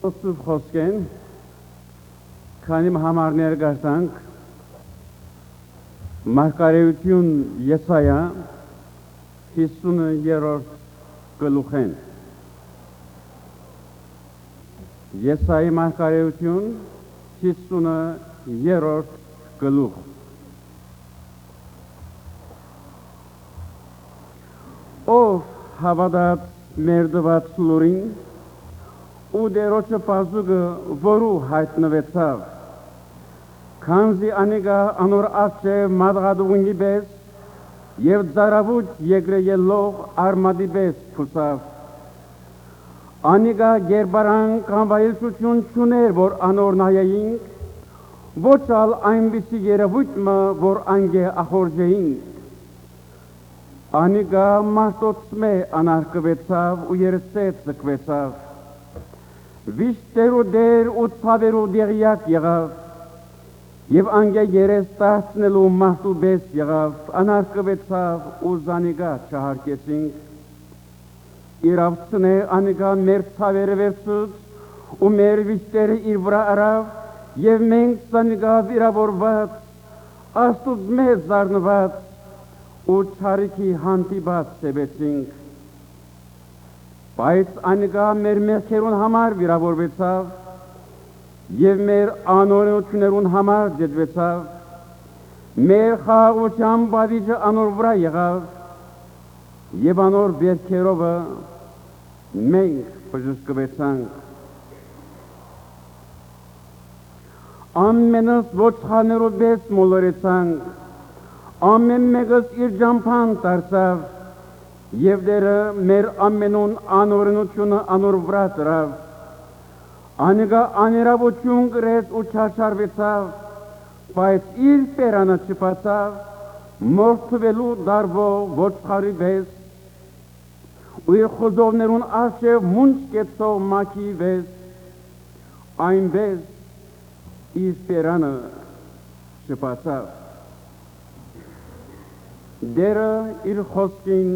Սուտ խոսքեն, քանի համար ներգարտանք, մարգարեություն Եսայա 50-րդ գլուխեն։ Եսայի մարգարեություն 50-րդ գլուխ։ Ով հավատաց մերդված լուրին, ու դերոջը պազուգը որու հայտնվեցավ, քանզի անիգա անոր արջև մադղադուգնի պես և ձարավուտ եգրեյելով արմադի պես փուսավ։ Անիգա գերբարանք անվայելչություն չուներ, որ անոր նայեինք, ոչ ալ այնպիսի երևույթը, որ անգե ախորժեինք։ Անիգա մարտոցմե անարկվեցավ ու երսեց զկվեցավ, վիշտերու դեր ու ցավերու դեղյակ եղավ, և անգե երես տասնելու մարդու պես եղավ, անարկվեցավ ու զանիգա չհարկեցինք։ Իրավցնե անիգա մեր ցավերը վերցուց ու մեր վիշտերը իր վրա արավ, և մենք զանիգա վիրավորված, Աստուծո մեզ զարնված ու չարիքի հանդիպած սեվեցինք։ Բայց անիգա մեր մեղքերուն համար վիրավորվեցավ և մեր անօրենություններուն համար դետվեցավ, մեր խաղաղության բավիճը անոր վրա եղավ և անոր վերքերովը մենք բժշկվեցանք։ Ամենս ոչխարներով պես մոլորեցանք, ամեն մեկս իր ճամփան դարձավ, և դերը մեր ամենուն անօրենությունը անոր վրա դրավ։ Անիգա աներավություն կրեց ու չարչարվեցավ, բայց իր պերանը չփացավ, մորթվելու դարվող ոչխարի պես, ու իր խոզովներուն առջև մունջ կեցող մաքի պես, այնպես իր պերանը չփացավ։ Դերը իր խոսքին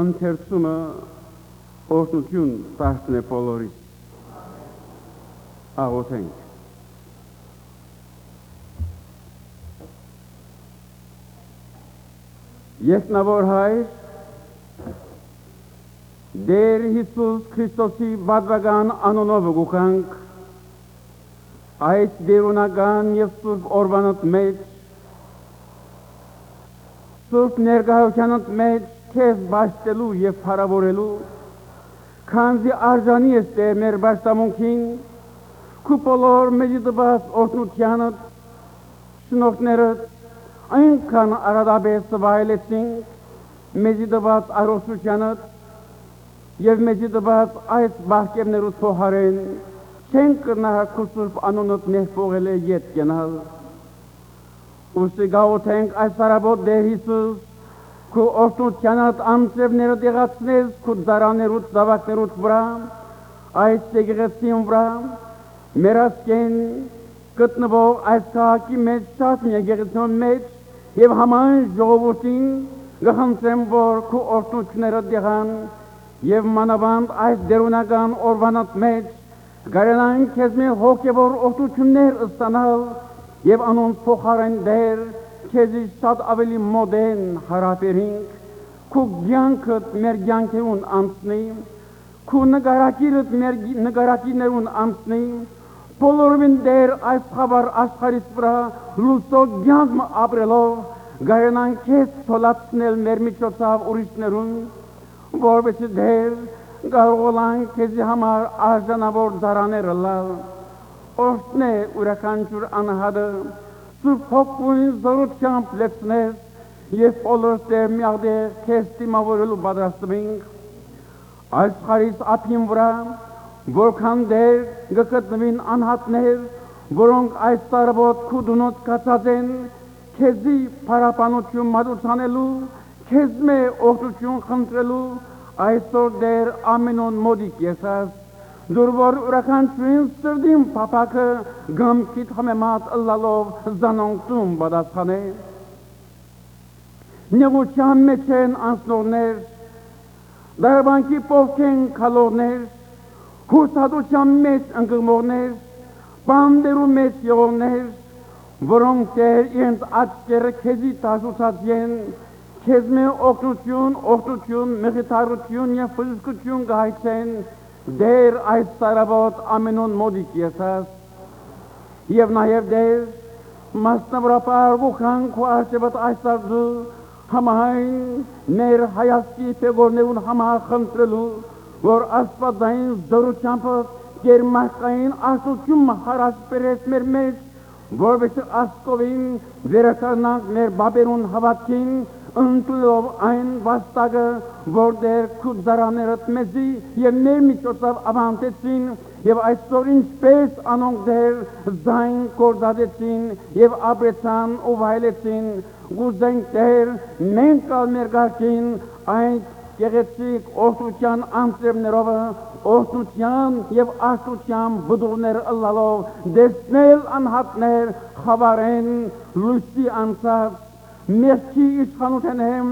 ընթերցումը օրհնություն տաշնե բոլորիս։ Աղոթենք։ Երկնավոր Հայր, Դեր Հիսուս Քրիստոսի բադվական անունով գուքանք, այս դերունական և սուրբ օրվանդ մեջ, սուրբ ներկայությանդ մեջ քեզ բաշխելու և փառավորելու, քանզի արժանի ես Տեր մեր պաշտամունքին, քու բոլոր մեզի տված օրհնությանդ, շնորհներդ այնքան արադապես վայելեցինք, մեզի տված առողջությանդ և մեզի տված այս բախկերներուց փոխարեն չենք կրնա քու սուրբ անունդ ներփողել է ետ գնալ։ Ուստի գաղութենք այս արաբոտ Տեր Հիսուս, քու օրհնությանդ ամծևները դեղացնես քու դարաներուց զավակներուց վրա, այս եկեղեցին վրա, մեր ասկեն գտնվող այս քաղաքի մեջ շատ եկեղեցիոն մեջ և համայն ժողովրդին գխնդրեմ, որ քու օրհնությունները դեղան և մանավանդ այս դերունական օրվանդ մեջ գարենան քեզ մեր հոգևոր օրհնություններ ստանալ և անոնց փոխարեն Տեր քեզի շատ ավելի մոդեն հարաբերինք, քու կյանքդ մեր կյանքերուն անցնի, քու նկարակիրդ մեր նկարակիրներուն անցնի, բոլորովին Տեր այս խավար աշխարհից վրա լուսո կյանք ապրելով գարենան քեզ թոլացնել մեր միջոցով ուրիշներուն, որովհետև Տեր կարողանան քեզի համար արժանավոր դարաները լալ, օրհնե ուրաքանչյուր անհատը Սուրբ Հոգուն զորությամբ լեցնես և բոլորս Տեր միաղտեղ քեզ դիմավորելու պատրաստվենք, աշխարհիս ափին վրա, որքան Տեր գտնվին անհատներ, որոնք այս տարվոտ քու դունոց կացած են, քեզի փառաբանություն մատուցանելու, քեզ մե օրհնություն խնդրելու, այսօր Տեր ամենուն մոտիկ եսած, դուր որ ուրաքանչյուրին սրդին փափակը գամքիդ համեմատ ըլլալով զանոնքտում պատասխանե։ Նեղության մեջ են անցնողներ, դարբանքի պովք են քալողներ, հուսադության մեջ ընկղմողներ, բանդերու մեջ եղողներ, որոնք Տեր իրենց աչքերը քեզի տաշուցած են, քեզ մեր օգնություն, մխիթարություն և ֆզկություն գայցեն, Դեր այս սարավոտ ամենուն մոդիկ եսաս, և նաև Դեր, մասնավորապես վուխանք ու արժևտ այս արձու, համահայն ներ հայասկի պեգորներուն համահ խնդրելու, որ աստվածային զորությամբ գերմաշկային աշտություն հարաշ բերես մեր մեջ, որովհետև աստկովին վերականգնանք մեր բաբերուն հավատքին, ընդունելով այն վաստակը, որ Դեր քու զարաներդ մեզի և մեր միջոցով ավանդեցին, և այսօր ինչպես անոնք Դեր զայն կործադեցին և ապրեցան ու վայելեցին, գուզենք Դեր մենք կալ մեր գարկին այդ գեղեցիկ օրհնության անձրևներով, օրհնության և աշտության բդուղներ ըլլալով, դեսնել անհատներ խավարեն լույսի անցած, մերքի իշխանութենեմ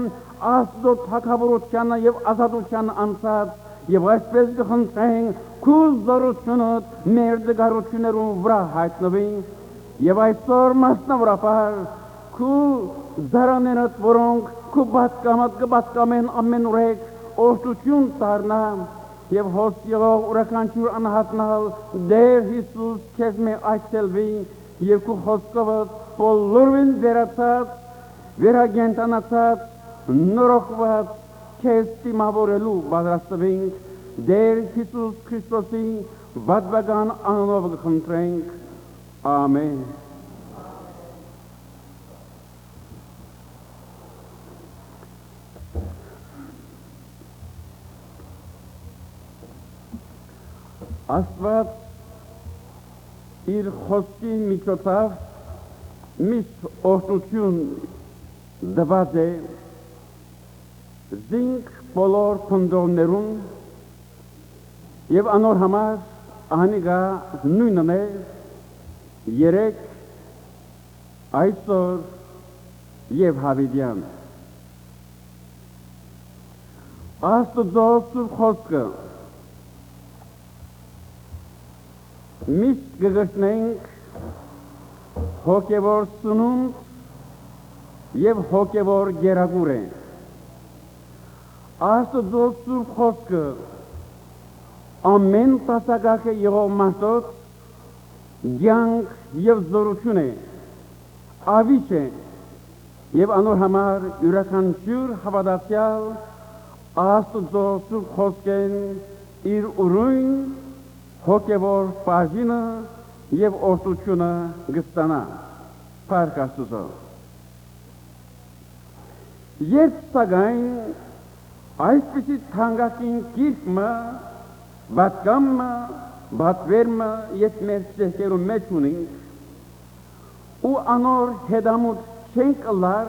աստծո թագավորությանը և ազատությանը անցած, և այսպես կխնդրենք քու զորությունդ մեր դգարություններուն վրա հայտնվի, և այսօր մասնավորապես քու զարաներդ, որոնք քու պատկամատ կպատկամեն ամեն ուրեք օրհնություն դառնա, և հոսքելով ուրականչյուր անհատնալ Դեր Հիսուս քեզ մե այցելվի, և քու խոսքովդ բոլորին վերացած, վերագենտանացած, նորոգված քեզ դիմավորելու պատրաստվենք, Դեր Հիսուս Քրիստոսի բադվական անունով կխնդրենք, ամեն։ Աստված իր խոսքի միջոցով միշտ օրհնություն տված է զինք բոլոր փնտրողներուն և անոր համար անիկա նույնն է երեք այսօր և հավիտյան Աստծո սուրբ խոսքը միշտ կգրտնենք հոգևոր սնունդ և հոգևոր գերագուր է Աստծո սուրբ խոսքը ամեն տասակակը եղող մարդոց կյանք և զորություն է, ավիճ է և անոր համար յուրաքանչյուր հավատացյալ Աստծո սուրբ խոսքեն իր ուրույն հոգևոր բաժինը և օրհնությունը կստանա, փառք Աստծո։ Երբ սակայն այսպիսի թանկագին գիրքը, պատգամը, պատվերմը և մեր ցեղերու մեջ ունենք ու անոր հետամուտ չենք ըլլար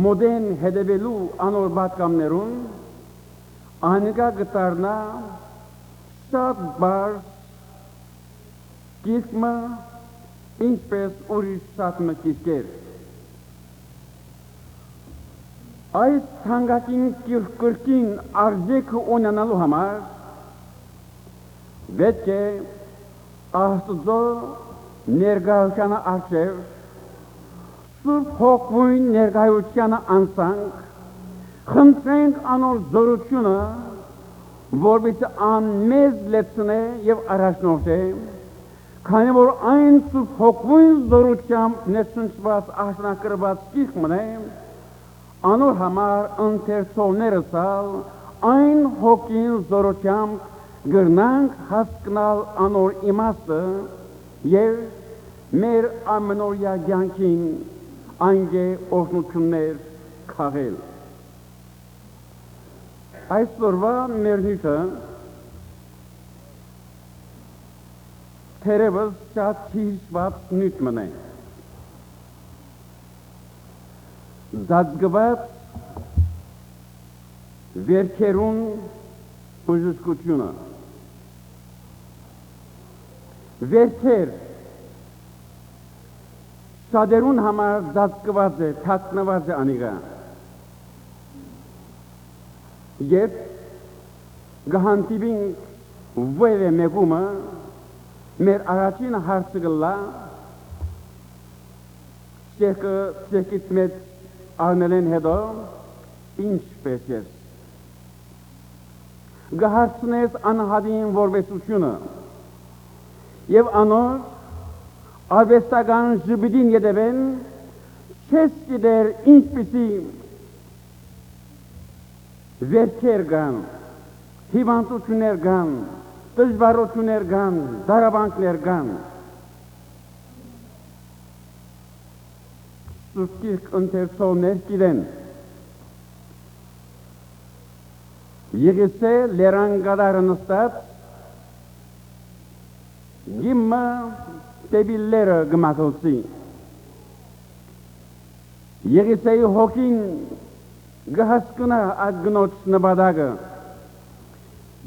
մոդեն հետևելու անոր պատգամներուն, անիկա կդառնա շատ բարձ գիրքը ինչպես ուրիշ շատ մկիրկեր։ Այս թանկագին գիրքին արժեքը ունենալու համար պետք է Աստծո ներկայությանը առջև Սուրբ Հոգուն ներկայությանը անցանք, խնդրենք անոր զորությունը, որպեսզի անմեզ լեցնե և առաջնորդե, քանի որ այն Սուրբ Հոգուն զորությամբ ներշնչված աշնակրված գիրքն է, անոր համար ընթերցողներս այն հոգին զորությամբ գրնանք հասկանալ անոր իմաստը և մեր ամենօրյա կյանքին անգե օրհնություններ քաղել։ Այսօրվա մեր նյութը թերևս շատ հիշված նյութ մնե։ Զատկված վերքերուն բժշկությունը վերքեր շատերուն համար զատկված է, թաքնված է անիկա երբ գհանդիպինք վեվե մեգումը մեր առաջին հարցը գլա շեքից մեծ արնելեն հետո ինչպես ես գահարցնես անհադին որվեսությունը և անոր արվեստական ժպիտին ետևեն չես գիտեր ինչպիսի վերքեր կան, հիվանդություններ կան, դժվարություններ կան, դարաբանքներ կան։ Սուրբ ընթերցողներ գիտեն եղեսե լերան գադարը նստած գիմը տեբիլլերը գմակլցի եղեսեի հոգին գհասկնա այդ գնոց նպատակը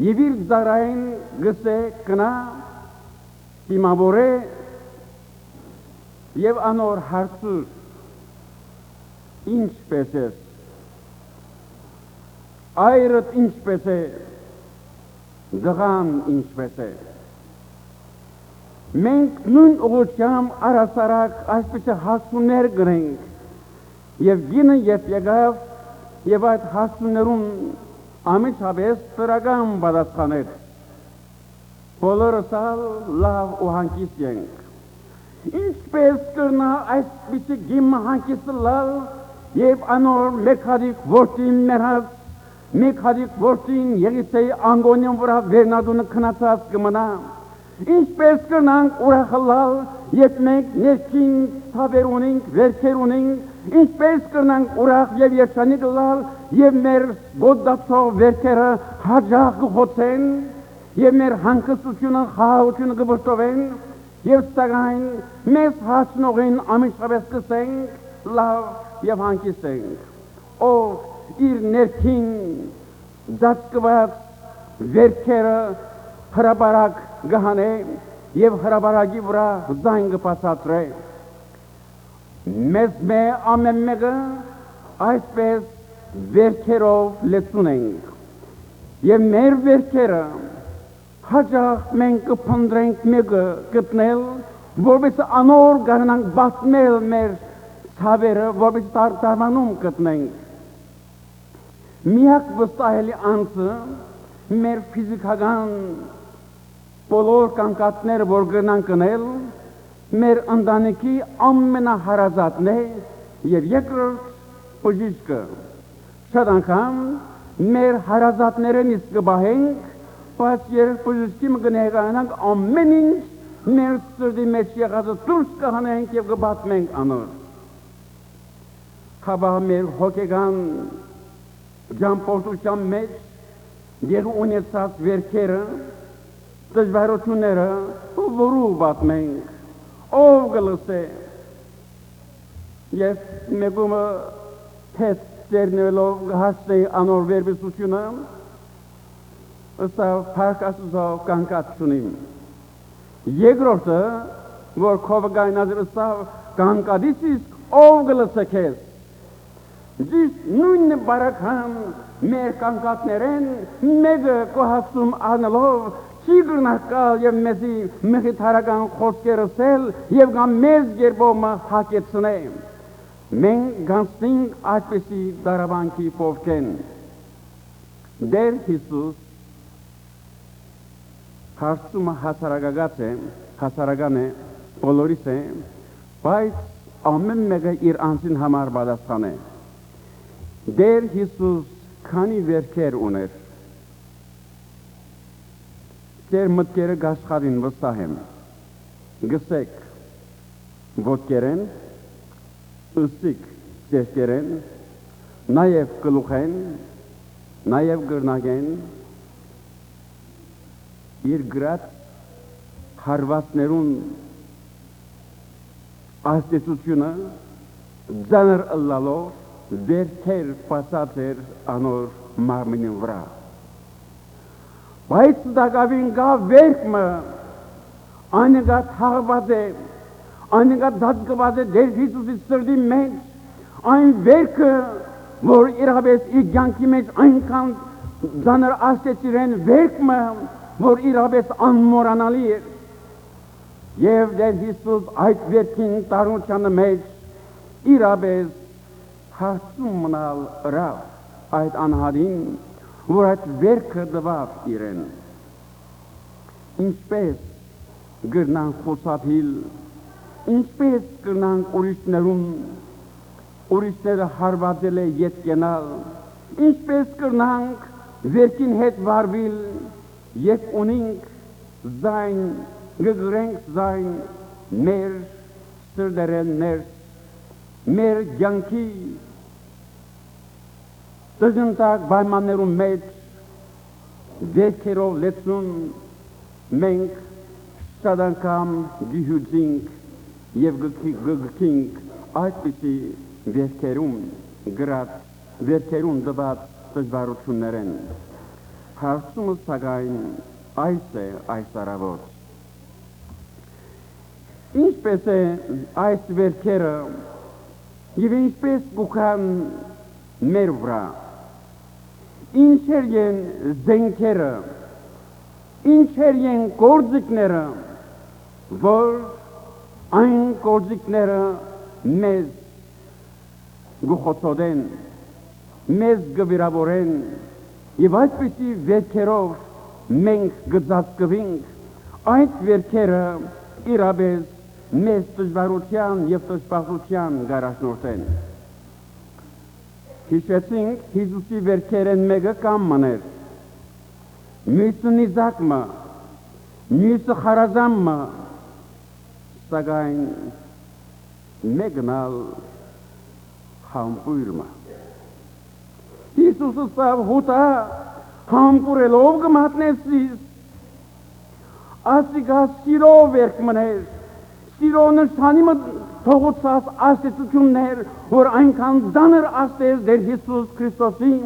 և իր զարային գսե կնա դիմավորե և անոր հարցուր ինչպես ես այրդ ինչպես է դղան ինչպես է մենք նույն ուղղությամբ առասարակ այսպես հարցումներ գրենք և գինը երբ եկավ և այդ հարցումներուն ամիջապես տրական պատասխաներ բոլորս լավ ու հանգիստ ենք ինչպես կրնա այսպիսի գիմը հանգիստը լալ և անոր մեկ հատիկ որդին մերած մեկ հատիկ որդին Եղիսեի անգոնին վրա վերնադունը քնացած կմնա ինչպես կրնանք ուրախը լալ երբ մենք ներքին թավեր ունենք վերքեր ունենք ինչպես կրնանք ուրախ և երջանիկ լալ և մեր գոդացող վերքերը հաջող կխոցեն և մեր հանգստությունը խաղաղությունը կվրդովեն և սակայն մեզ հաճնողին ամիջապես կսենք լավ և հանգիստ ենք ով իր ներքին ձացկված վերքերը հրապարակ գահանե և հրապարակի վրա զայն կբացատրե մեզ ամեն մեկը այսպես վերքերով լեցուն ենք և մեր վերքերը հաջող մենք կփնտրենք մեկը գտնել որպես անոր գարնանք բացնել մեր ցավերը որպես դարմանում գտնենք միակ վստահելի անձը մեր ֆիզիկական բոլոր կանգատները որ գնանք կնել մեր ընտանիքի ամենահարազատն է և երկրորդ բժիշկը շատ անգամ մեր հարազատներն իսկ կբահենք բայց երբ բժշկի կներկայանանք ամեն ինչ մեր սրտի մեջ եղածը դուրս կհանենք և կբացմենք անոր հապա մեր հոգեկան ճամփորդության մեջ եղու ունեցած վերքերը դժվարությունները որու պատմենք ով կլսե և մեկումը թեթ ծերնվելով հասնեի անոր վերբեսությունը ըստավ պարկասուսով կանկատությունիմ երկրորդը որ քովը գայնազր ըստավ կանկատից իսկ ով կլսե քեզ Դիշ նույն բարական մեր կանգատներեն մեկը կոհասում անելով չի գրնակալ և մեզի մխիթարական խոսքեր ասել և գամ մեզ երբոմը հակեցնե մենք գանցնենք այդպեսի դարաբանքի փովքեն դեր Հիսուս հարցումը հասարական է բոլորիս է բայց ամեն մեկը իր անձին համար պատասխան է Դեր Հիսուս քանի վերքեր ուներ Ձեր մտքերը գաշխատին վստահ եմ գսեք ոտքերեն ըսիկ ձերքերեն նաև գլուխեն նաև գրնագեն իր գրած հարվածներուն աստեցությունը ձանր ըլլալով վերքեր պասած էր անոր մարմինին վրա բայց դակավին գա վերքմը անեգա թաղված է անեգա դատկված է դեր Հիսուսի սրդի մեջ այն վերքը որ իրապես իր կյանքի մեջ այնքան ձանր աստեցիր են վերքմը որ իրապես անմոռանալի է, եւ Տեր Հիսուս այդ վերքին տարունությանը մեջ իրապես հարցում մնալ ըրավ այդ անհարին, որ այդ վերքը դվավ իրեն։ Ինչպես գրնանք խուսափիլ, ինչպես գրնանք ուրիշները հարվածել է ետ կենալ, ինչպես գրնանք վերքին հետ վարվիլ, եկ ունինք զայն, գգրենք զայն, մեր սրդերեն ներս, մեր գյանքի տժնտակ բայմաններում մեջ, վերքերով լեցուն, մենք շատ անգամ գիհուձինք և գգքինք այդպիսի վերքերում դված դժվարություններեն։ Հարցումը սակայն այս է այս առավոտ։ Ինչպես է այս վերքերը և ինչպես գուքան մեր վրա, ինչեր են զենքերը, ինչեր են գործիքները, որ այն գործիքները մեզ գուխոցոդեն, մեզ գվիրավորեն և այդպիսի վերքերով մենք գծածկվինք, այդ վերքերը իրապես մեզ դժվարության և դժբախտության գարաշնորհեն։ Հիշեցինք Հիսուսի վերքերեն մեկը կամ մներ, մյուսը նիզակը, մյուսը խարազամը, սակայն մեկն ալ համբույրը։ Հիսուսը սավ հուտա համբուրելով գմատնեսիս, ասիկա սիրով վերք մներ, սիրով նշանիմը թողոցած աստեցություններ, որ այնքան դանր աստեց դեր Հիսուս Քրիստոսին,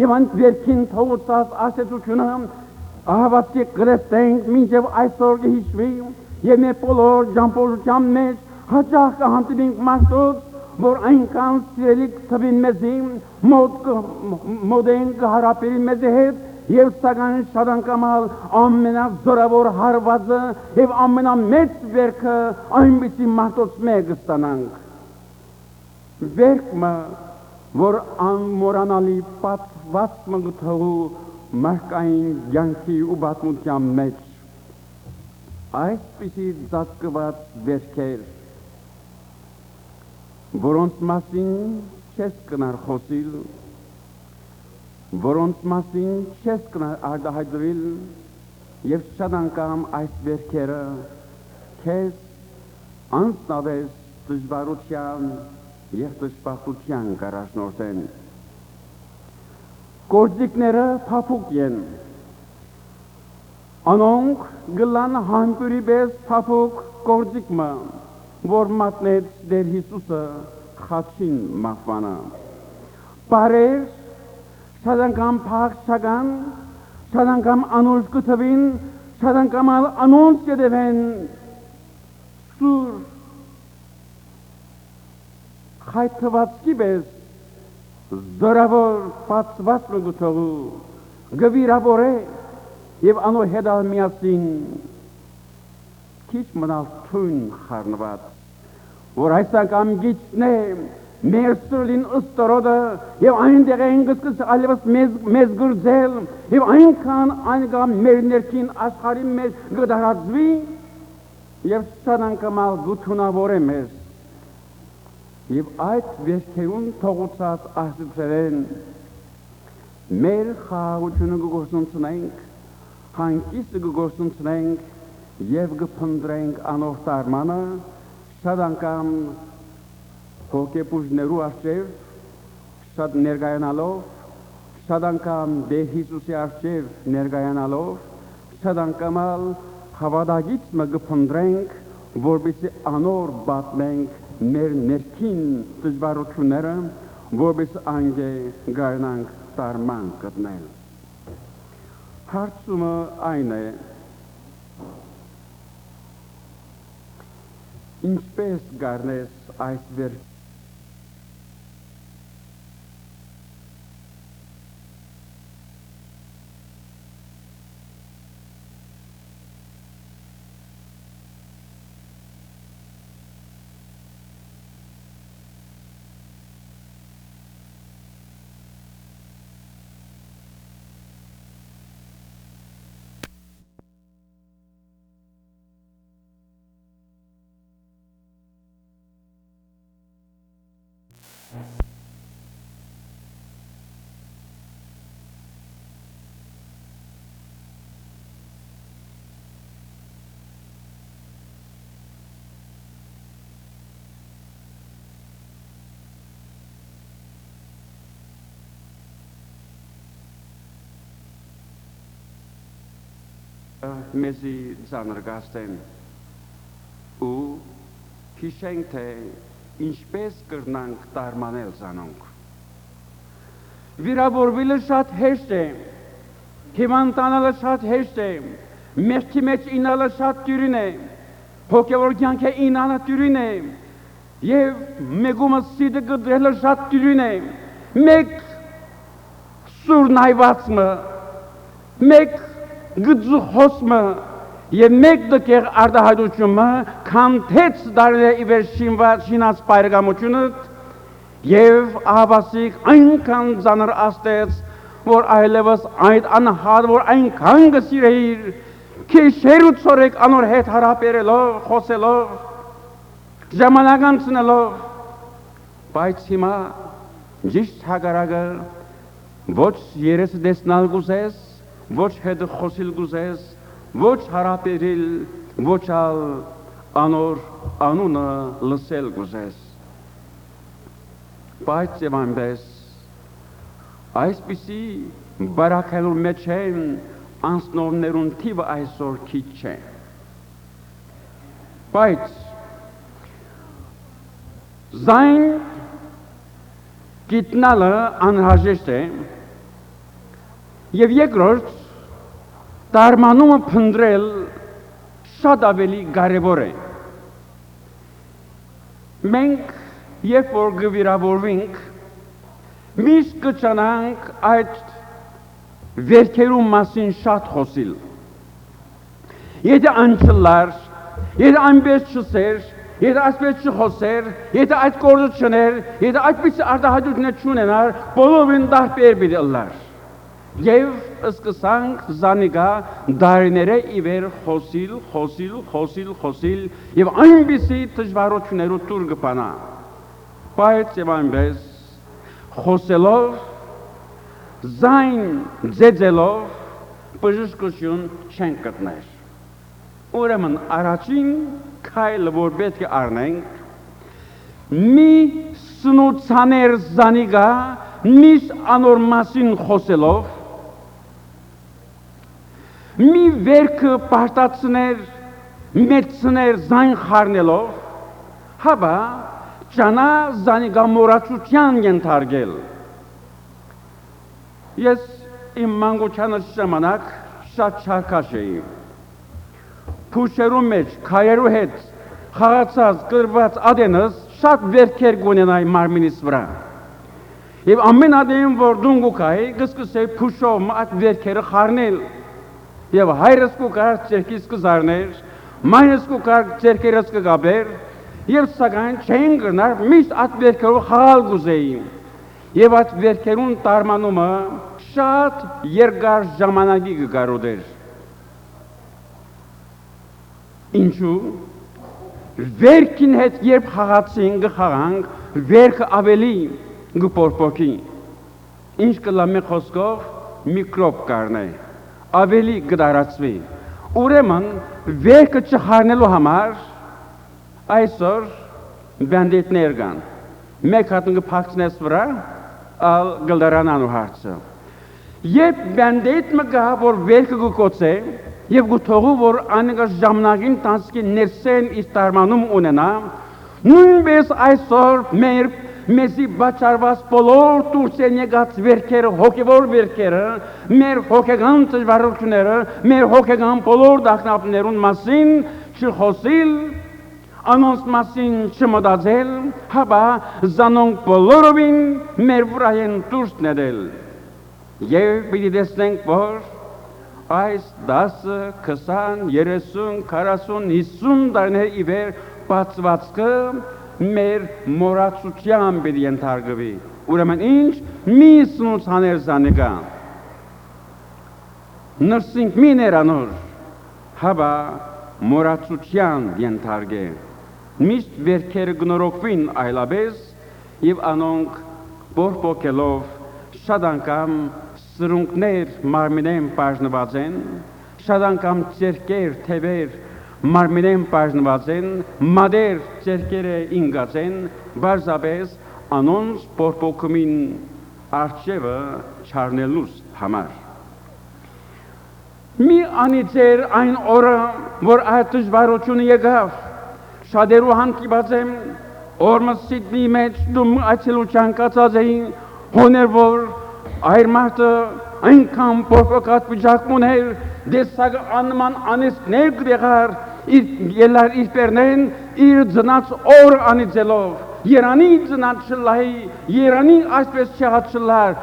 և այն վերքին թողոցած աստեցությունը ահավատի կրեստենք մինչև այսօր կհիշվի, և մեր բոլոր ճամփորդության մեջ հաճախ կհանդիպենք մարդոց, որ այնքան սիրելիք թվին մեզի, մոտ են կհարապերի մեզի հետ, և սակայն շատ անգամ ամենազորավոր հարվածը և ամենամեծ վերքը այնպիսի մարդոց մեկ ստանանք։ Վերքը, որ անմոռանալի պատված մգթողու մարդկային կյանքի ու պատմության մեջ, այսպիսի ծածկված վերքեր, որոնց մասին չես կնար խոսիլ, որոնց մասին չես կնար արտահայտվել, և շատ անգամ այս վերքերը քեզ անձնապես դժվարության և դժբախտության կառաջնորդեն։ Գործիքները փափուկ են, անոնք գլան համբուրի պես փափուկ գործիքը, որ մատնեց Տեր Հիսուսը խաչին մահվանը։ Բարեր շատ անգամ փախչական, շատ անգամ անուշ կթվին, շատ անգամ անոնց կդևեն սուր խայթվածքի պես զորավոր պատված մգութողու գվիրավոր է և անո հետալ միասին քիչ մնալ թույն խառնված, որ այս անգամ գիչն է մեր սրլին ըստորոդը և այնտեղ են գսկս ալևս մեզ գրձել և այնքան այնքան մեր ներքին աշխարի մեջ գդարածվի և շատ անգամ գութունավոր է մեզ և այդ վերքերուն թողուցած աստծերեն մեր խաղաղությունը կգործունցնենք, հանգիստը կգործունցնենք և կփնտրենք անոր տարմանը, շատ անգամ հոգեբուժներու առջև շատ ներկայանալով, շատ անգամ Տեր Հիսուսի առջև ներկայանալով, շատ անգամ հավատագիծը կփնտրենք, որպեսզի անոր պատմենք մեր ներքին դժվարությունները, որպեսզի անգե գարնանք տարման գտնել։ Հարցումը այն է, ինչպես գարնես այս վերք մեզի ծանրգաստեն ու հիշենք թե ինչպես կրնանք տարմանել զանոնք։ Վիրավորվելը շատ հեշտ է, հիվանդանալը շատ հեշտ է, մեղքի մեջ ինալը շատ դյուրին է, հոգևոր կյանքի ինալը դյուրին է, և մեգումը սիդը գդրելը շատ դյուրին է, մեկ սուր նայվածմը, մեկ գծու խոսմը, և մեկ դկեղ արդահայտությունը կանթեց դարել է իվեր շինած պայրգամությունըտ և ահավասիկ այնքան ծանր աստեց, որ այլևս այդ անհատ, որ այնքան գսիրեիր, քեշեր ու ծորեք անոր հետ հարապերելով, խոսելով, ժամանակ անցնելով, բայց հիմա ճիշտ հակառակը ոչ երես տեսնալ գուզես, ոչ հետ խոսիլ գուզես, ոչ հարապերիլ, ոչ ալ անոր անունը լսել գուզես։ Բայց և այնպես, այսպիսի բարակելու մեջ են անցնողներուն թիվը այսօր քիչ չէ։ Բայց զայն գիտնալը անհրաժեշտ է և երկրորդ տարմանումը փնտրել շատ ավելի կարևոր է։ Մենք երբ որ գվիրավորվենք, միշտ կճանանք այդ վերքերու մասին շատ խոսիլ։ Եթե անչլար, եթե այնպես չսեր, եթե այսպես չխոսեր, եթե այդ կորձը չներ, եթե այդպես արդահայտություններ չունենար, բոլորին տարբեր պիտի ըլլար։ Եվ սկսանք զանիկա դարիները իվեր խոսիլ և այնպիսի դժվարություններու տուր կպանա։ Բայց և այնպես խոսելով, զայն ձեձելով, բժշկություն չեն գտներ։ Ուրեմն առաջին քայլը, որ պետք է առնենք, մի սնուցաներ զանիկա, միշտ անոր մասին խոսելով, մի վերքը պարտացներ, մեծներ զայն խարնելով, հաբա ճանա զանիկա մորացության ենթարկել։ Ես իմ մանկությանս ժամանակ շատ շարքաշ էի։ Փուշերու մեջ, քայերու հետ, խաղացած, կրված ադենս շատ վերքեր գունենայի մարմինիս վրա։ Եվ ամեն ադեն, որ դուն գուկայի, կսկսեի փուշով այդ վերքերը խարնել։ Եվ հայրս կուկար ձերքիս կզարներ, մայրս կուկար ձերքերս կգաբեր, և սակայն չեն գրնար միշտ այդ վերքերով խաղալ գուզեի։ Եվ այդ վերքերուն տարմանումը շատ երկար ժամանակի կգարոդեր։ Ինչու, վերքին հետ երբ խաղացին կխաղանք, վերքը ավելի կպորպոքի, ինչ կլամի խոսքով միկրոբ կարնե, ավելի կդարացվի։ Ուրեմն վերքը չխարնելու համար այսօր բանդիտներ կան, մեկ հատն կփակցնես վրա, ալ գլդարանանու հարցը։ Երբ բանդիտ մգա, որ վերքը կկոցե, և գութողու, որ անիկա ժամանակին տանցկի ներսեն իսկ տարմանում ունենա, նույնպես այսօր մեզի բաճարված բոլոր դուրսեն եկած վերքերը, հոգևոր վերքերը, մեր հոգեգան դժվարությունները, մեր հոգեգան բոլոր դախնապներուն մասին չխոսիլ, անոնց մասին չմտածել, հաբա զանոնք բոլորովին մեր վրա են դուրս ներել։ Եվ պիտի տեսնենք, որ այս 10, 20, 30, 40, 50 տարիներ իվեր բացվածքը մեր մորացության պիտի ենթարկվի։ Ուրեմն ինչ մի սնուցաներ զանիկա։ Նրսինք մի ներանոր, հաբա մորացության ենթարկե։ Միշտ վերքերը գնորոքվին այլապես և անոնք բորբոքելով շատ անգամ սրունքներ մարմինեն բաժնված են, շատ անգամ ձերքեր, թևեր մարմինեն բաժնված են, մադեր ձերքերը ինգած են, բարձապես անոնց բորբոքումին արջևը չարնելուս համար։ Մի անիծեր այն օրը, որ այդ դժվարությունը եկավ, շատերու հանդիպած եմ, օրմս Սիդնի մեջ դում այցելության կացած էին, հոներ որ այր մարդը այնքան փոփոխած վիճակում ուներ, դեսագ անման անեսներ գրեղար, ելար իր պերնեն, իր ծնած օր անիծելով, Երանի ծնած շլահի, Երանի այսպես չեղած շլահար,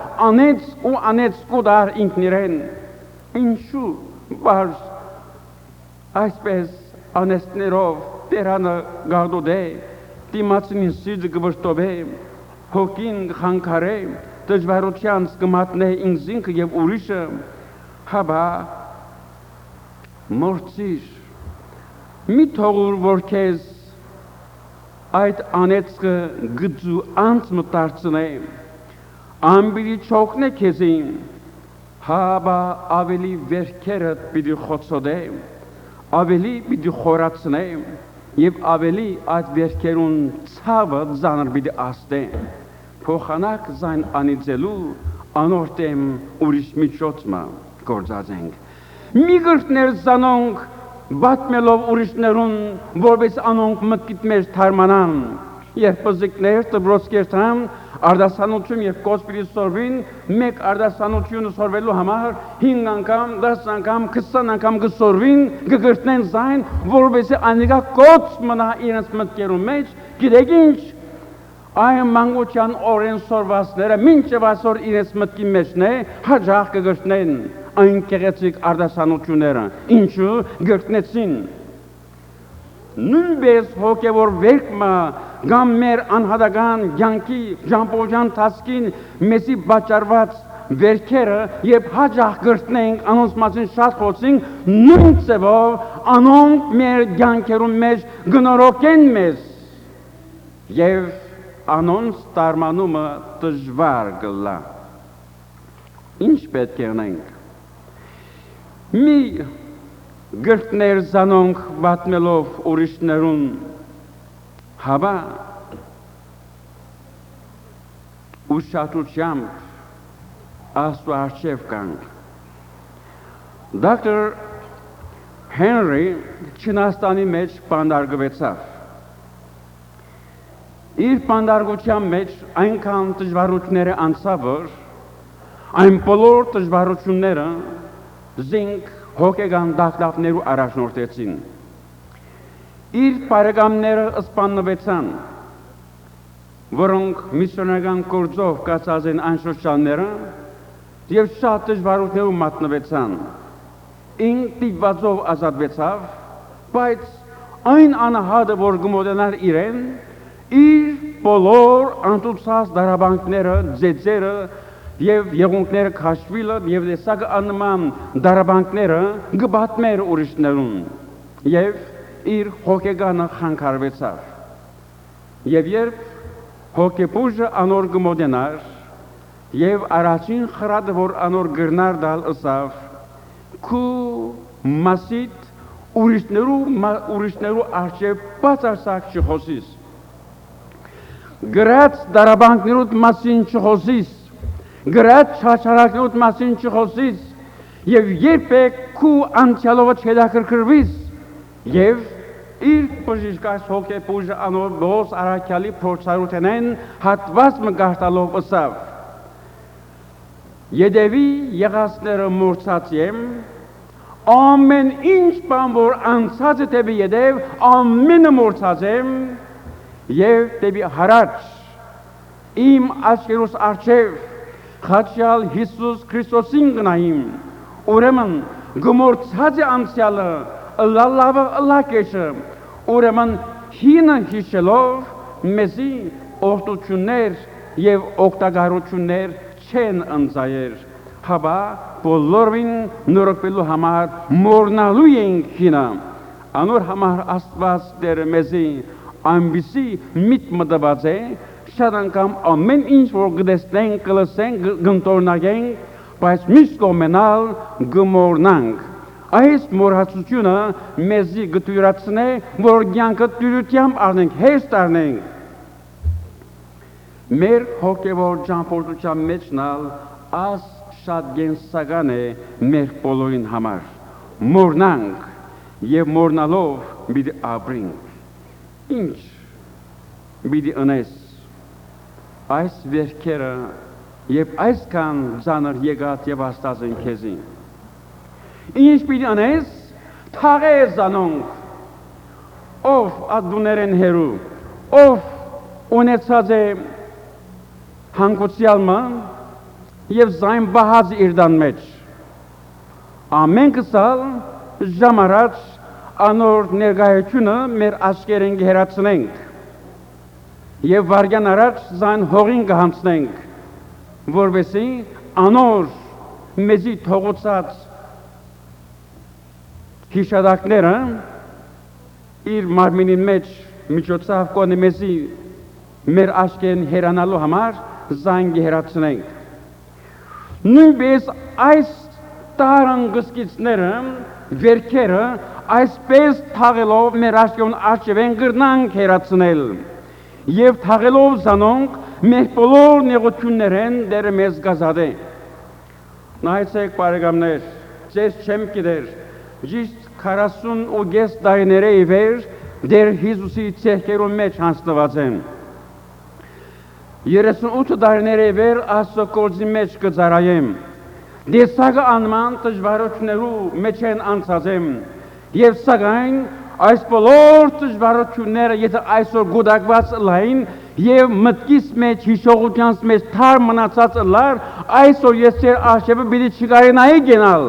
անեց կուդար ինքնիրեն, ինչու բարձ այսպես անեսներով տերանը գարդոդ է, դիմացնին սիձը գվշտով է, հոգին խանքար է, դժվարության սկմատնե ինքզինքը և ուրիշը, հաբա մորցիր, մի թողուր որ քեզ այդ անեցքը գծու անց մտարցնե, ամբիրի չոքնե քեզին, հաբա ավելի վերքերդ պիտի խոցոդե, ավելի պիտի խորացնե, և ավելի այդ վերքերուն ցավը ձանր պիտի աստե, փոխանակ զայն անիծելու անորդեմ ուրիշ միջոցմա գործած ենք, մի գրտներ զանոնք բատմելով ուրիշներուն, որպես անոնք մտքիտ մեջ թարմանան, երբ պզիկներ տբրոսկերտան, արդասանություն և կոսպիրի սորվին, մեկ արդասանությունը սորվելու համար 5 անգամ, 10 անգամ, 20 անգամ գսորվին, գգրտնեն զայն, որպես անիկա կոց մնա իրենց մտքերուն մեջ, գիտեք ինչ, այն մանգության օրեն սորվածները, մինչև այսօր իրենց մտքի մեջն է, հաջախ կգրտնեն այն կեղեցիկ արդասանությունները, ինչու գրտնեցին։ Նույնպես հոգևոր վերքմը գամ մեր անհատական կյանքի ժամբոժան տասկին մեզի բաճարված վերքերը և հաջախ գրտնենք անոնց մասին շատ խոսենք, նույն ձևով անոնք մեր կյանքերում մեջ գնորոքեն մեզ և անոնց տարմանումը դժվար գլա։ Ինչ պետք է անենք։ Մի գրտներ զանոնք բատմելով ուրիշներուն, հաբա ուշադրությամբ աստու առջև կանք։ Դոկտոր Հենրի Չինաստանի մեջ բանդարգվեցավ։ Իր բանդարգության մեջ այնքան դժվարությունները անցավ, որ այն բոլոր դժվարությունները զինք հոգեգան դակտավներու առաջնորդեցին։ Իր բարեկամները սպանվեցան, որոնք միսիոնական գործով կացած են այն շրջանները և շատ դժվարություններու մատնվեցան։ Ինք դիպվածով ազատվեցավ, բայց այն անհատը, որ գմոդենար իրեն, իր բոլոր անտուցած դարաբանքները, ձեծերը և եղունքները քաշվիլը և դեսագը անման դարաբանքները գբատմեր ուրիշներուն և իր հոգեգանը խանգարվեցավ։ Եվ երբ հոգեպուժը անոր գմոդենար և առաջին խրատը, որ անոր գրնար դալ ըսավ, քու մասիտ ուրիշներու արջև բացարսակ չխոսիս, գրած դարաբանքներուտ մասին չխոսիս, գրած չաչարակներուտ մասին չխոսիս և երբեք քու անցյալովը չհետաքրքրվիս և իր բժիշկած հոգեպուժը անոր ողոս առաքյալի փորձառութենեն հատված մգարտալով ըսավ. Ետևի եղածները մորցած եմ, ամեն ինչ բան, որ անցած է դեպի ետև, ամենը մորցած եմ և դեպի հարաճ իմ աչքերուս առջև խաչյալ Հիսուս Քրիստոսին գնայիմ, ուրեմն գմորցած է անցյալը, լալավը լակեշը, ուրեմն հինը հիշելով մեզի օրտություններ և օգտագարություններ չեն ընձայեր, հաբա բոլորին նորոգվելու համար մորնալու ենք հինը, անոր համար Աստված Տերը մեզի այնպիսի միտք մտված է, շատ անգամ ամեն ինչ որ գտեսնենք, կլսենք, գնտորնագենք, բայց միշտ կոմենալ գմորնանք։ Այս մորհացությունը մեզի գտյուրացնե, որ կյանքը տյուրությամբ առնենք, հեշտ առնենք։ Մեր հոգևոր ճամփորդության մեջնալ աս շատ գենսական է մեր բոլորին համար։ մորնանք եւ մորնալով պիտի ապրենք։ Ինչ պիտի անես այս վերքերը եւ այսքան ծանր եկած եւ աստած են քեզին։ Ինչ պիտի անես թաղես անոնք ով ադուներեն հերու, ով ունեցած է հանգուցյալման եւ զայն բահած իրդան մեջ։ Ամենքսալ ժամ առաջ անոր ներկայությունը մեր աչքերեն գերացնենք եւ վարգյան առաջ զայն հողին կհանցնենք, որովհետեւ անոր մեզի թողոցած հիշադակները իր մարմինի մեջ միջոցով կոնե մեզի մեր աչքերն հերանալու համար զայն գերացնենք։ Նույնպես այս տարանգսկիցները վերքերը այսպես թաղելով մեր աչքերն աչքերեն գրնանք հերացնել եւ թաղելով զանոնք մեր բոլոր նեղություններեն դերը մեզ գազադե։ Նայեցեք բարեկամներ, ձեզ չեմ գիտեր, ճիշտ 40 տարիների ի վեր դեր Հիսուսի ցեղքերում մեջ հանձնված եմ։ 38 տարիների վեր Աստծո գործի մեջ կծառայեմ։ Դեսագը անման դժվարություններու մեջ են անցած եմ եւ սակայն այս բոլոր դժվարությունները եթե այսօր գուտակված լայն եւ մտքիս մեջ հիշողությանս մեջ թար մնացած լար այսօր ես ձեր արժեվը պիտի չկարենայի գնալ։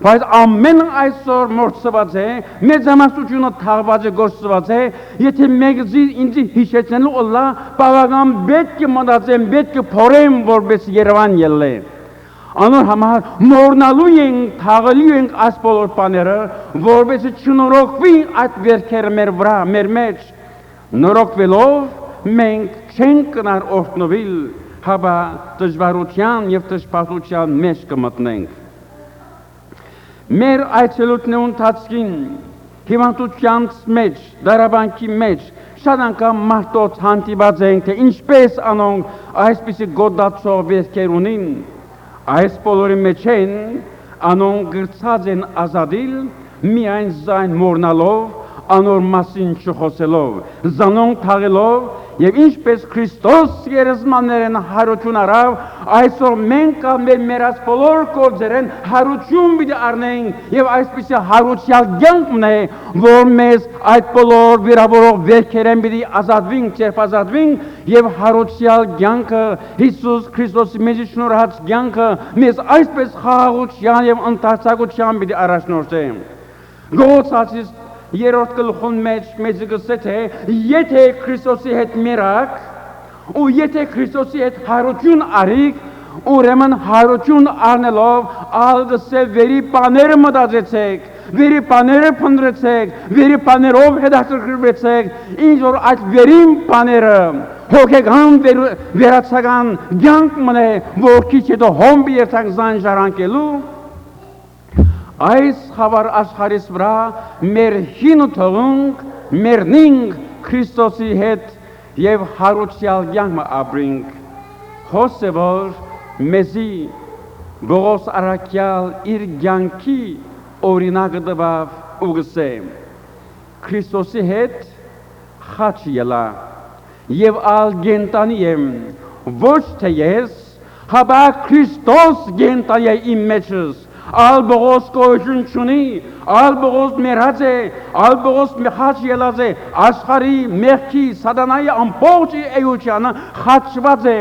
Բայց ամեն այսօր մորցված է, մեծամասնությունը թաղված է, գործված է, եթե մեկը ինձ հիշեցնելու ըլլա, բավական պետք է մտածեմ, պետք է փորեմ, որպես Երևան ելլե։ Անոր համար մորնալու ենք, թաղալու ենք այս բոլոր բաները, որպես չնորոգվի այդ վերքերը մեր վրա, մեր մեջ։ Նորոգվելով մենք չենք կնար օրհնվել, հապա դժվարության եւ դժբախտության մեջ կմտնենք։ Մեր այցելությունների ընթացքին հիվանդության մեջ, դարաբանքի մեջ շատ անգամ մարդոց հանդիպած ենք, թե ինչպես անոնք այսպիսի գոդացող վերքեր ունին, այս բոլորի մեջ են անոնք գրծած են ազատիլ միայն զայն մորնալով, անոր մասին չխոսելով, զանոնք թաղելով եւ ինչպես Քրիստոս երեսմաններն հարություն արավ, այսօր մենք մեր մերած բոլոր գործերեն հարություն պիտի առնենք եւ այսպիսի հարուցյալ կյանքն է, որ մեզ այդ բոլոր վիրավորող վերքերեն պիտի ազատվենք, չերպազատվենք եւ հարուցյալ կյանքը Հիսուս Քրիստոսի մեզ շնորհած կյանքը մեզ այսպես խաղաղության եւ ընթացակության պիտի առաջնորդի։ Գողոցացիս երրորդ գլխուն մեջ մեզ գսե թե եթե Քրիստոսի հետ մերակ ու եթե Քրիստոսի հետ հարություն արիք ուրեմն հարություն առնելով ալգսե վերի բաները մտածեցեք, վերի բաները փնտրեցեք, վերի բաներով հետաքրքրվեցեք, ինչ որ այդ վերին բաները հոգեկան վերացական կյանք մնե, որ քիչ հետո հոմբի երթանք զան ժառանգելու այս խավար աշխարհիս վրա մեր հին թողունք մերնինք Քրիստոսի հետ եւ հարուցյալ կյանք ապրենք հոսե որ մեզի Բողոս արաքյալ իր կյանքի օրինակը տվավ ու գսե Քրիստոսի հետ խաչ ելա եւ ալ գենտանի եմ ոչ թե ես հապա Քրիստոս գենտանի է իմ մեջս Ալ Բողոս գոյություն չունի, ալ Բողոս մերած է, ալ Բողոս խաչ ելած է, աշխարհի մեղքի սատանայի ամբողջ էությունը խաչված է,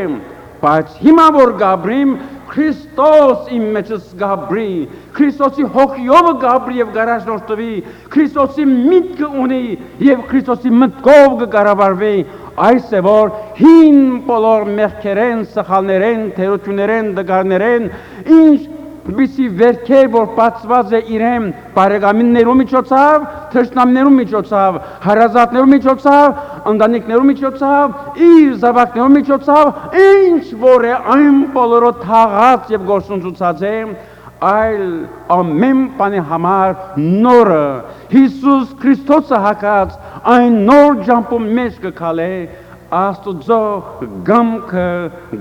բայց հիմա որ գաբրիմ Քրիստոս իմ մեջս գաբրի, Քրիստոսի հոգիով գաբրի եւ գարաժնորդվի, Քրիստոսի միտքը ունի եւ Քրիստոսի մտքով կկառավարվի, այս է որ հին բոլոր մեղքերեն, սխալներեն, թերություններեն, դգարներեն, ինչ Բիսի վերքեր, որ բացված է իրեմ բարեկամիններու միջոցով, թշնամներու միջոցով, հարազատներու միջոցով, ընտանիքներու միջոցով, իր զավակներու միջոցով, ինչ որ է այն բոլորը թաղած եւ գործունեացած է, այլ ամեն բանի համար նորը Հիսուս Քրիստոսը հակած այն նոր ջամփում մեջ կգալե Աստծո գամքը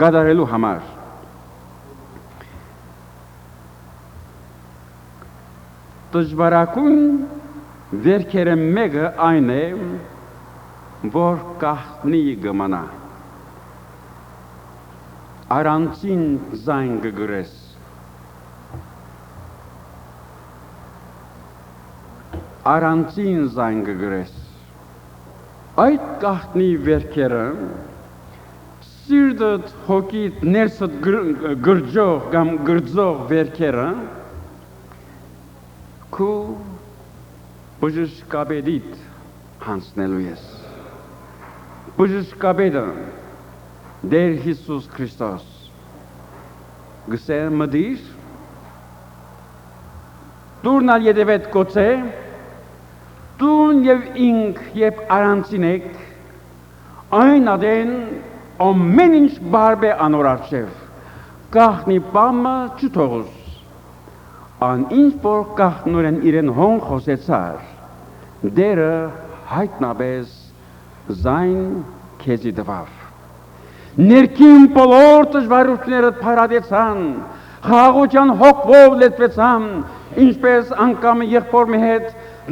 գադարելու համար Դժվարակուն վերքերը մեկը այն է, որ կախնի գմանա, առանցին զայն գգրես, առանցին զայն գգրես, այդ կախնի վերքերը սիրտդ հոգիդ ներսդ գրջող կամ գրջող վերքերը քու բժշկաբեդիդ հանցնելու ես բժշկաբեդը Դեր Հիսուս Քրիստոս գսե մդիր դուրնալ ետևետ կոցե դուն և ինք և առանցին եք այն ադեն ամեն ինչ բարբ է անոր առջև, կախնի պամը չթողուս, ան ինչ որ կախնորեն իրեն հոն խոսեցար, դերը հայտնաբես զայն քեզի դվավ։ Ներքին բոլոր դժվարություններդ փարադեցան, խաղաղության հոգով լեցվեցան, ինչպես անգամ եղբոր մի հետ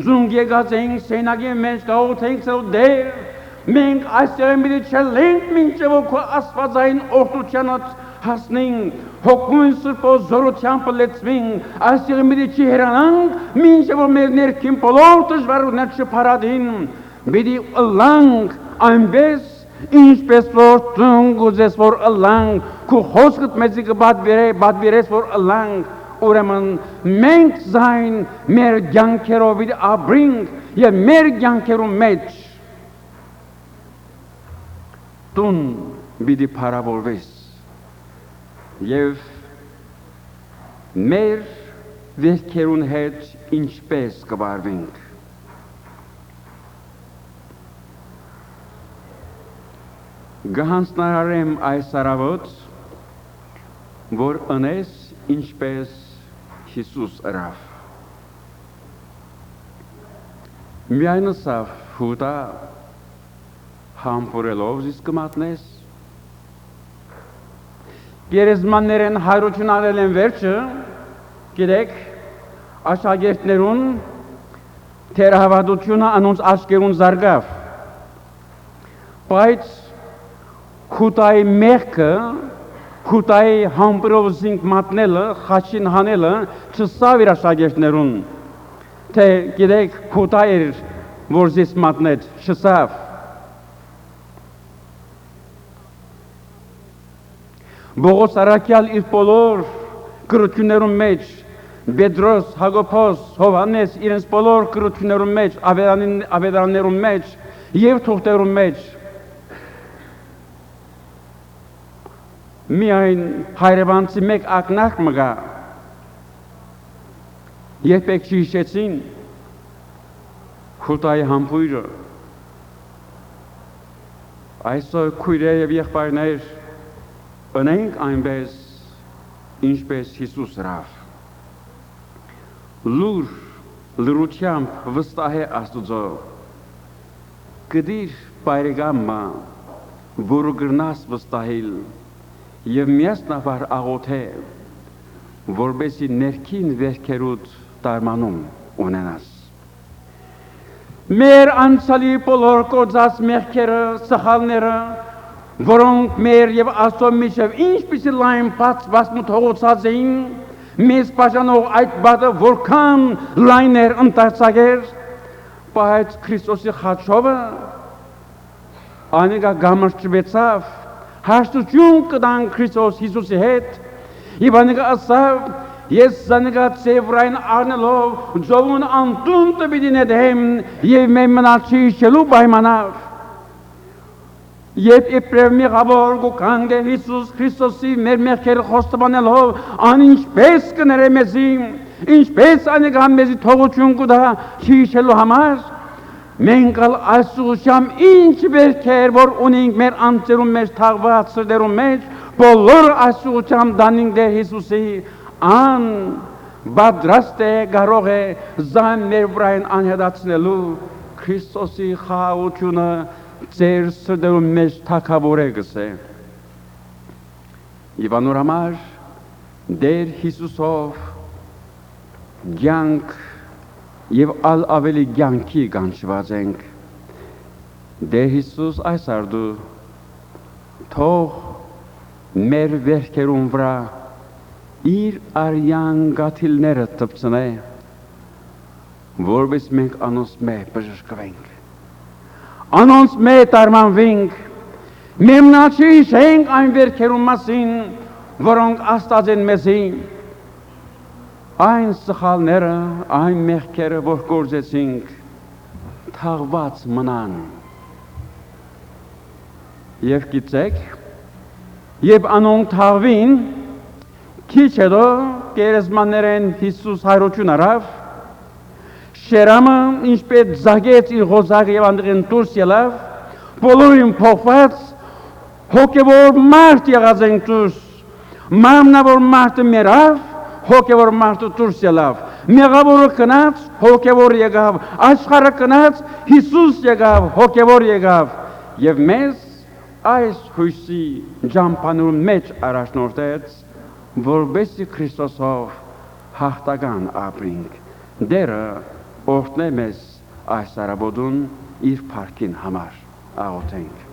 զունգ եկած էինք սենագի մեջ գաղութենք սրու դեր, մենք այստեղ մի չելենք մինչև որ քո աստվածային օրդությանդ հասնենք, հոգուն սրբո զորությամբ լեցվենք, այստեղ մի չի հերանանք, մինչև որ մեր ներքին բոլոր դժվարություններ չփարադին, պիտի ըլլանք այնպես, ինչպես որ դու գուզես որ ըլլանք, քո խոսքդ մեզի կբադվիրես որ ըլլանք, ուրեմն մենք զայն մեր կյանքերով պիտի ապրենք և մեր կյանքերում մեջ տուն պիտի փարավորվես և մեր վերքերուն հետ ինչպես կվարվենք։ Գահանցնարարեմ այս առավոտ, որ ընես ինչպես Հիսուս ըրավ։ Միայն սավ հուտա համբուրելով զիս կմատնես, գերեզմաններեն հայրություն արել են վերջը, գիտեք, աշակերտներուն թերահավատությունը անոնց աչքերուն զարգավ, բայց հուտայի մեղքը, հուտայի համբուրով զինք մատնելը, խաչին հանելը չսավ իր աշակերտներուն, թե գիտեք, հուտա էր, որ զիս մատնեց, չսավ, Բողոս Արաքյալ իր բոլոր կրություններում մեջ, Պետրոս, Հակոբոս, Հովհաննես իրենց բոլոր կրություններում մեջ, ավետարաններում մեջ և թուղթերում մեջ միայն հայրեվանցի մեկ ակնարկ մգա, երբեք չհիշեցին հուտայի համբույրը, այսօր քույրեր և եղբայրներ ընենք այնպես, ինչպես Հիսուս ըրավ, լուր լրությամբ վստահ է Աստուծո, կդիր բայրեգամը, որը գրնաս վստահիլ և միասնաբար աղոթե, որբեսի ներքին վերքերուտ տարմանում ունենաս։ Մեր անցալի բոլոր կործած մեղքերը, սխալները, որոնք մեր և Աստծո միջև ինչպիսի լայն բացված մթողոցած էին, մեզ բաժանող այդ բադը որքան լայն էր ընդարձակ էր, բայց Քրիստոսի խաչովը անիկա գամրջվեցավ, հաշտություն կտան Քրիստոս Հիսուսի հետ, և անիկա ասավ, ես զանիկա ծևրային առնելով ձովուն անտուն տպիտի նետեմ և մեր մնացի իջելու պայմանավ, Երբ իբրև մեղավոր գուքանք է Հիսուս Քրիստոսի մեր մեղքերը խոստովանելով, ան ինչպես կներե մեզի, ինչպես անիկա մեզի թողություն կտա հիշելու համար, մենք ալ այս ուղղությամբ ինչ վերքեր, որ ունենք մեր անձերում մեջ թաղված սրտերում մեջ, բոլոր այս ուղղությամբ դանենք Տեր Հիսուսի, ան պատրաստ է, կարող է զան մեր վրային անհետացնելու Քրիստոսի խաղաղությունը ձեր սրտերում մեջ թագավոր է գսե։ Եվ անոր համար Տեր Հիսուսով կյանք եւ ալ ավելի ցանկի կանչված ենք դե Հիսուս այս արդու թող մեր վերքերուն վրա իր արյան գաթիլները տպցնե որպես մենք անոնց մե բժշկվենք անոնց մե տարմանվենք մեմնաչի շենք այն վերքերուն մասին որոնք Աստված են մեզի այն սխալները այն մեղքերը որ գործեցինք թաղված մնան եւ գիտեք երբ անոնք թաղվին քիչ հետո գերեզմաններեն Հիսուս հայրություն արավ շերամը ինչպես զագեց իր ղոզաղը եւ անդրեն դուրս ելավ բոլորին փոխված հոգեվոր մարդ եղած ենք դուրս մամնավոր մարդը մերավ հոգեվոր մարդը դուրս ելավ մեղավորը կնաց հոգեվոր եկավ աշխարհը կնաց Հիսուս եկավ հոգեվոր եկավ եւ մեզ այս հույսի ջամփանուրում մեջ առաջնորդեց որբեսի Քրիստոսով հաղթական ապրինք դերը օրհնե մեզ այս արաբոդուն իր փառքին համար աղոթենք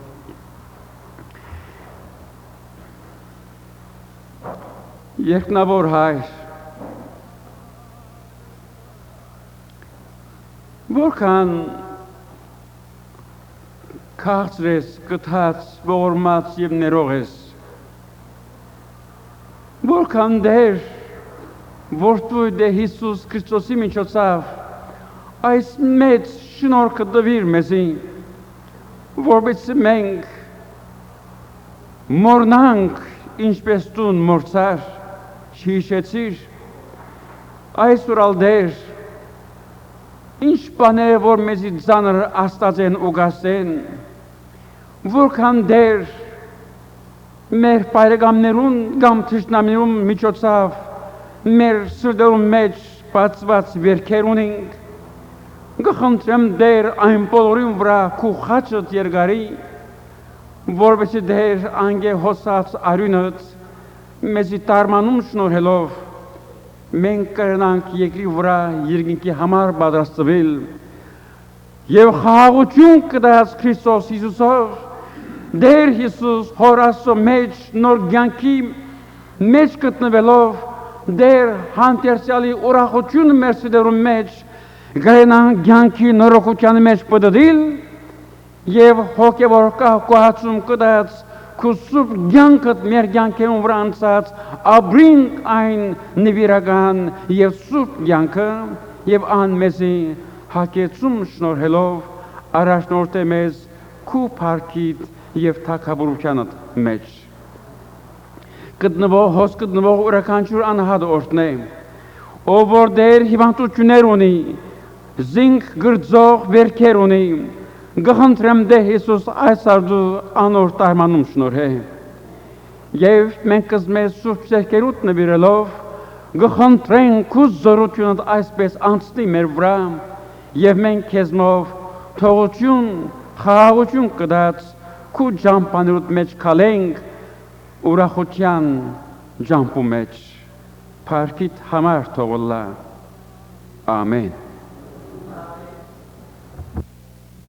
երկնավոր հայր որքան քաղցր ես կթած ողորմած եւ ներող ես որքան դեր որդու դե Հիսուս Քրիստոսի միջոցով այս մեծ շնորհքը տվիր մեզի որովհետեւ մենք մորնանք ինչպես դու մորցար չհիշեցիր այսօր ալ դեր ինչ բաներ որ մեզի ծանր աստածեն ուղղասեն որքան դեր մեր բարեկամներուն կամ թշնամիներուն միջոցով մեր սրտերուն մեջ բացված վերքեր ունենք գխնդրեմ դեր այն բոլորին վրա քու խաչդ երգարի որովհետեւ դեր անգե հոսած արյունդ մեզի տարմանում շնորհելով մենք կրնանք երկրի վրա երկինքի համար պատրաստվել եւ խաղաղություն կդած Քրիստոս Հիսուսով դեր Հիսուս հորասո մեջ նոր ցանկի մեջ գտնվելով դեր հանդերձյալի ուրախություն մեր սրտերում մեջ գայնան ցանկի նորոգության մեջ պատդիլ եւ հոգեվոր կահացում կդած Քուսուր ցանկդ մեր ցանկերուն վրա անցած ապրինք այն նվիրական եւ սուրբ ցանկը եւ ան մեզի հակեցում շնորհելով առաջնորդե մեզ քու փառքիդ եւ թակավորությանդ մեջ գտնվող ուրականչուր անհատ օրտնե ով որ դեր հիվանդություններ ունի զինք գրծող վերքեր ունի գխնդրեմ դե Հիսուս այս արդու անոր տարմանում շնորհե եւ մենք մեզ սուրբ սերկերուտ նվիրելով գխնդրենք քու զորությունդ այսպես անցնի մեր վրա եւ մենք քեզնով թողություն խաղաղություն կդած քու ջամփանուտ մեջ քալենք ուրախության ջամփու մեջ փառքիդ համար թողոլա ամեն